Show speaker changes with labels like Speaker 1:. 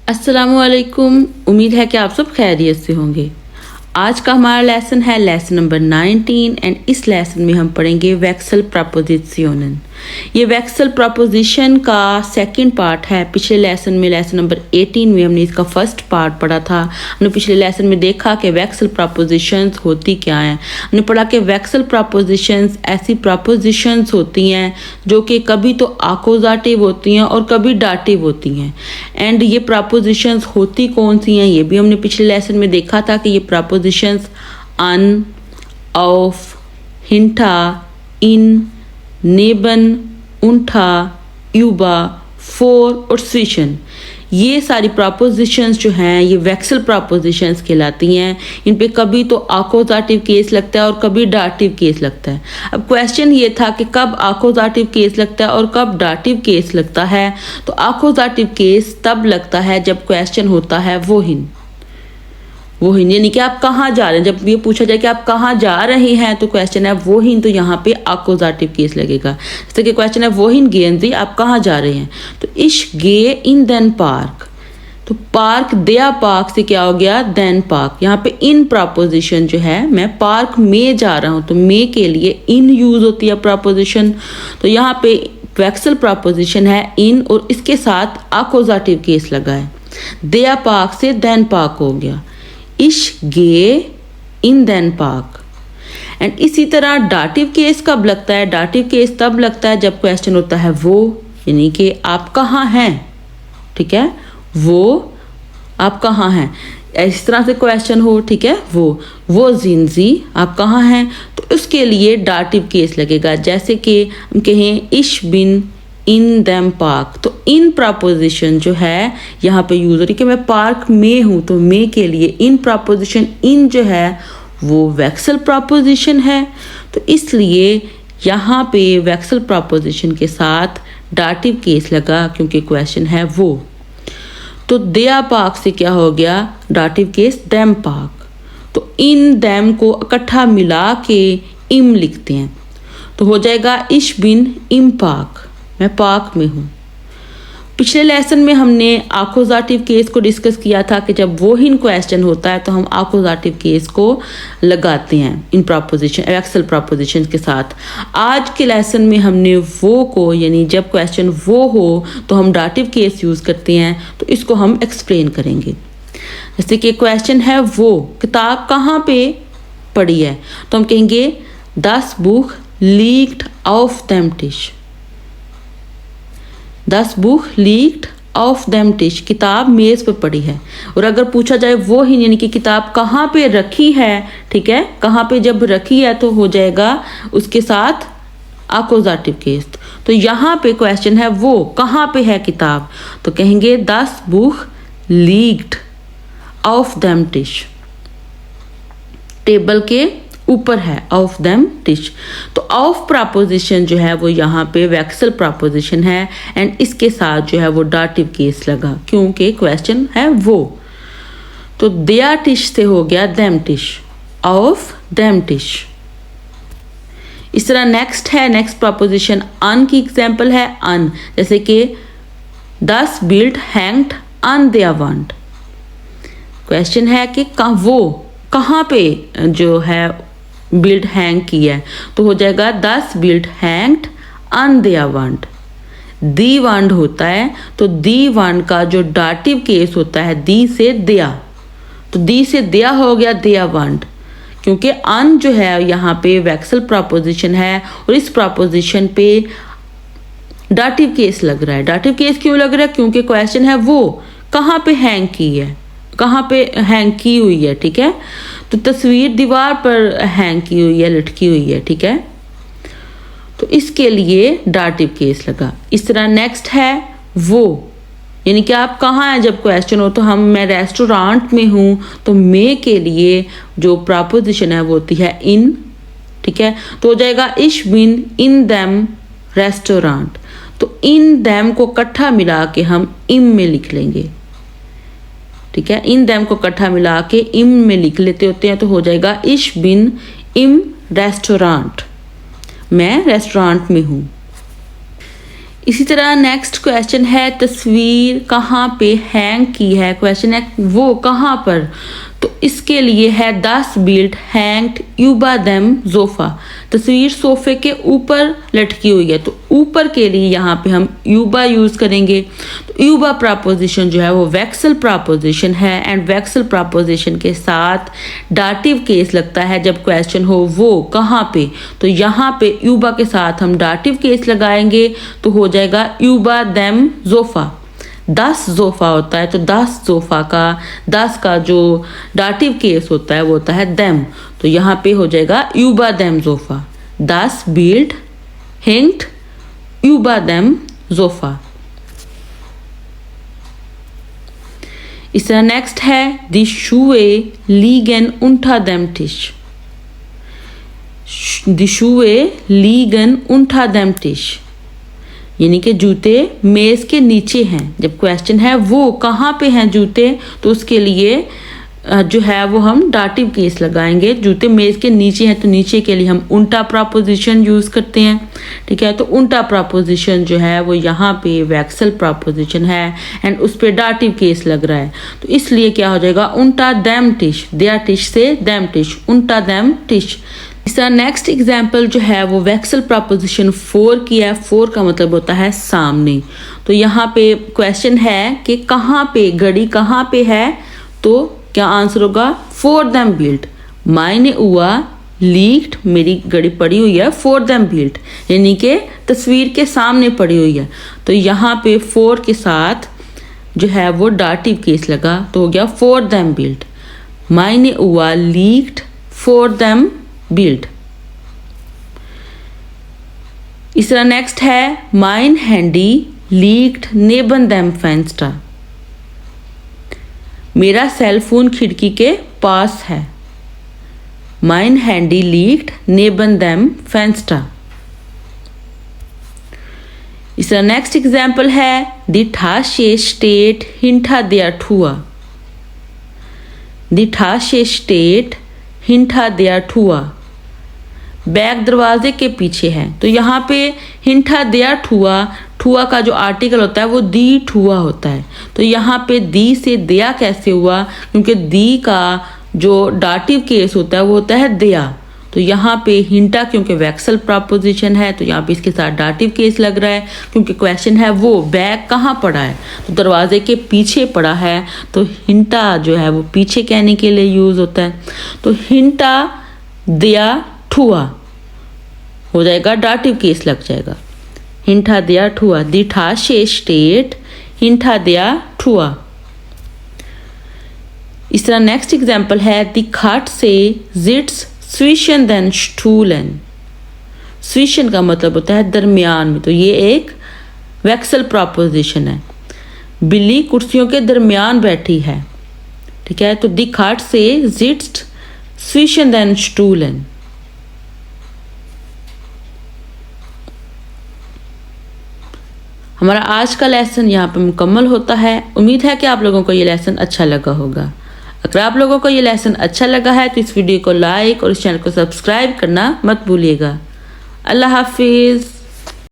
Speaker 1: अस्सलामुअलैकुम। उम्मीद है कि आप सब खैरियत से होंगे। आज का हमारा लेसन है लेसन नंबर 19 एंड इस लेसन में हम पढ़ेंगे वेक्सल प्रपोजिशनन। ये वेक्सल प्रपोजिशन का सेकंड पार्ट है। पिछले लेसन में लेसन नंबर 18 में हमने इसका फर्स्ट पार्ट पढ़ा था। हमने पिछले लेसन में देखा कि वेक्सल प्रपोजिशंस होती क्या हैं। हमने पढ़ा कि वेक्सल प्रपोजिशंस ऐसी प्रपोजिशंस होती हैं जो कि कभी तो आकोजाटिव होती हैं और कभी डाटिव होती हैं। एंड ये प्रपोजिशंस होती कौन सी हैं ये भी हमने पिछले लेसन में देखा था कि ये प्रपोजिशंस अन, ऑफ, हिंटा, इन, नेबन, उंठा, युबा, फोर और स्विशन, ये सारी प्रपोजिशंस जो हैं ये वेक्सल प्रपोजिशंस कहलाती हैं। इन पे कभी तो आकोजाटिव केस लगता है और कभी डाटिव केस लगता है। अब क्वेश्चन ये था कि कब आकोजाटिव केस लगता है और कब डाटिव केस लगता है। तो आकोजाटिव केस तब लगता है जब क्वेश्चन होता है वो हिन यानी कि आप कहाँ जा रहे हैं। जब ये पूछा जाए कि आप कहाँ जा रहे हैं तो क्वेश्चन है वो हिन, तो यहाँ पे आकोजाटिव केस लगेगा। जैसे कि क्वेश्चन है वो हिन गेन जी, आप कहाँ जा रहे हैं। तो इश गे इन देन पार्क, तो पार्क दया पार्क से क्या हो गया देन पार्क। यहाँ पे इन प्रपोजिशन जो है मैं पार्क में जा रहा हूँ, तो में के लिए इन यूज होती है प्रपोजिशन। तो यहाँ पे वेक्सल प्रपोजिशन है इन और इसके साथ आकोजाटिव केस लगा है। दया पार्क से देन पार्क हो गया। इश गे इन देन पार्क। एंड इसी तरह डाटिव केस कब लगता है। डाटिव केस तब लगता है जब क्वेश्चन होता है वो, यानी कि आप कहाँ हैं। ठीक है, वो आप कहाँ हैं, इस तरह से क्वेश्चन हो। ठीक है, वो जिंजी आप कहाँ हैं, तो उसके लिए डाटिव केस लगेगा। जैसे कि हम कहें इश बिन इन दैम पार्क, तो इन प्रपोजिशन जो है यहाँ पे यूज हो रही कि मैं पार्क में हूँ, तो में के लिए इन प्रपोजिशन इन जो है वो वेक्सल प्रपोजिशन है। तो इसलिए यहाँ पे वेक्सल प्रपोजिशन के साथ डाटिव केस लगा क्योंकि क्वेश्चन है वो। तो दया पार्क से क्या हो गया डाटिव केस दैम पार्क। तो इन दैम को इकट्ठा मिला के इम लिखते हैं, तो हो जाएगा इश बिन इम पार्क, मैं पार्क में हूँ। पिछले लेसन में हमने आकोजाटिव केस को डिस्कस किया था कि जब वो ही क्वेश्चन होता है तो हम आकोजाटिव केस को लगाते हैं इन प्रपोजिशन वेक्सल प्रपोजिशन के साथ। आज के लेसन में हमने वो को यानी जब क्वेश्चन वो हो तो हम डाटिव केस यूज़ करते हैं, तो इसको हम एक्सप्लेन करेंगे। जैसे कि क्वेश्चन है वो किताब कहाँ पे पड़ी है, तो हम कहेंगे 10 बुक लीक्ड ऑफ देम टिश। 10 बुक लीक्ड ऑफ देम टिश, किताब मेज़ पर पड़ी है। और अगर पूछा जाए वो ही यानी कि किताब कहाँ पे रखी है, ठीक है, कहाँ पे जब रखी है तो हो जाएगा उसके साथ आकोजाटिव केस। तो यहाँ पे क्वेश्चन है वो कहाँ पे है किताब, तो कहेंगे 10 बुक लीक्ड ऑफ देम टिश, टेबल के ऊपर है ऑफ देम टिश। तो ऑफ प्रपोजिशन जो है वो यहाँ पे वेक्सल प्रपोजिशन है एंड इसके साथ जो है वो डाटिव केस लगा क्योंकि क्वेश्चन है वो। तो दया टिश से हो गया देम टिश, ऑफ देम टिश। इस तरह नेक्स्ट प्रपोजिशन अन की एग्जाम्पल है अन, जैसे कि 10 बिल्ड हैंग्ड अन देयर वांट। क्वेश्चन है कि वो कहाँ पे जो है बिल्ड हैंग की है, तो हो जाएगा 10 बिल्ड हैंग्ड अन देयर वांट। दी वांट होता है, तो दी वांट का जो डाटिव केस होता है दी से दिया, तो दी से दिया हो गया देयर वांट, क्योंकि अन जो है यहाँ पे वेक्सल प्रपोजिशन है और इस प्रपोजिशन पे डाटिव केस लग रहा है। डाटिव केस क्यों लग रहा है, क्योंकि क्वेश्चन है वो कहाँ पे हैंग की है, कहाँ पे हैंग की हुई है। ठीक है, तो तस्वीर दीवार पर हैंग की हुई है, लटकी हुई है। ठीक है, तो इसके लिए डाटिव केस लगा। इस तरह नेक्स्ट है वो, यानी कि आप कहाँ हैं जब क्वेश्चन हो, तो मैं रेस्टोरेंट में हूँ, तो मैं के लिए जो प्रपोजिशन है वो होती है इन। ठीक है, तो हो जाएगा इश बिन इन दैम रेस्टोरेंट। तो इन दैम को इकट्ठा मिला के हम इम में लिख लेंगे। ठीक है, इन दैम को इकट्ठा मिला के इम में लिख लेते होते हैं, तो हो जाएगा इश बिन इम रेस्टोरेंट, मैं रेस्टोरेंट में हूँ। इसी तरह नेक्स्ट क्वेश्चन है तस्वीर कहाँ पे हैंग की है। क्वेश्चन है वो कहाँ पर, तो इसके लिए है 10 बिल्ट हैंग्ड यूबा देम सोफा। तस्वीर सोफे के ऊपर लटकी हुई है, तो ऊपर के लिए यहाँ पे हम यूबा यूज करेंगे। तो यूबा प्रपोजिशन जो है वो वेक्सल प्रपोजिशन है एंड वेक्सल प्रपोजिशन के साथ डाटिव केस लगता है जब क्वेश्चन हो वो कहाँ पे। तो यहाँ पे यूबा के साथ हम डाटिव केस लगाएंगे तो हो जाएगा यूबा देम सोफा। 10 सोफा होता है तो 10 का जो डाटिव केस होता है वो होता है देम। तो यहाँ पे हो जाएगा यूबा them sofa. 10 built hanged यूबा them sofa. इस तरह नेक्स्ट है दी शूए लीगन उंठा देम टिश। दी शूए लीगन उंठा देम टिश, यानी कि जूते मेज के नीचे हैं। जब क्वेश्चन है वो कहाँ पे हैं जूते, तो उसके लिए जो है वो हम डाटिव केस लगाएंगे। जूते मेज के नीचे हैं तो नीचे के लिए हम उल्टा प्रपोजिशन यूज करते हैं। ठीक है, तो उल्टा प्रपोजिशन जो है वो यहाँ पे वेक्सल प्रपोजिशन है एंड उस पे डाटिव केस लग रहा है, तो इसलिए क्या हो जाएगा उल्टा दैम टिश। देयर टिश से दैम टिश, उल्टा दैम टिश। इसका नेक्स्ट एग्जाम्पल जो है वो वेक्सल प्रपोजिशन 4 की है। 4 का मतलब होता है सामने। तो यहाँ पे क्वेश्चन है कि कहाँ पे घड़ी कहाँ पे है, तो क्या आंसर होगा फॉर देम बिल्ट। मायने हुआ लीक्ड, मेरी घड़ी पड़ी हुई है फॉर देम बिल्ट, यानी कि तस्वीर के सामने पड़ी हुई है। तो यहाँ पे 4 के साथ जो है वो डाटिव केस लगा तो हो गया फॉर देम बिल्ट। मायने हुआ लीक्ड फॉर देम बिल्ट। इस तरह नेक्स्ट है माइन हैंडी लीक्ड नेबन देम फेंस्टा। मेरा सेल फोन खिड़की के पास है। माइन हैंडी लीक्ड नेबन देम फेंस्टा। इस तरह नेक्स्ट एग्जाम्पल है दी ठाशे स्टेट हिंठा दिया ठुआ। दी ठाशे स्टेट हिंठा दिया ठुआ, बैग दरवाजे के पीछे है। तो यहाँ पे हिंठा दिया ठुआ, ठुआ का जो आर्टिकल होता है वो दी ठुआ होता है। तो यहाँ पे दी से दिया कैसे हुआ, क्योंकि दी का जो डाटिव केस होता है वो होता है दिया। तो यहाँ पे हिंटा क्योंकि वेक्सल प्रपोजिशन है तो यहाँ पे इसके साथ डाटिव केस लग रहा है, क्योंकि क्वेश्चन है वो बैग कहाँ पड़ा है, तो दरवाजे के पीछे पड़ा है। तो हिंटा जो है वो पीछे कहने के लिए यूज होता है। तो हिंटा दिया ठुआ हो जाएगा, डाटिव केस लग जाएगा। हिंठा दिया ठुआ, दी ठाशे स्टेट हिंठा दिया ठुआ। इस तरह नेक्स्ट एग्जाम्पल है दी खाट से जिट्स स्विशन देन स्टूलन। स्विशन का मतलब होता है दरमियान में, तो ये एक वेक्सल प्रपोजिशन है। बिल्ली कुर्सियों के दरमियान बैठी है। ठीक है, तो दी खाट से जिट्स स्विशन देन स्टूलन। हमारा आज का लेसन यहाँ पे मुकम्मल होता है। उम्मीद है कि आप लोगों को ये लेसन अच्छा लगा होगा। अगर आप लोगों को ये लेसन अच्छा लगा है तो इस वीडियो को लाइक और इस चैनल को सब्सक्राइब करना मत भूलिएगा। अल्लाह हाफिज़।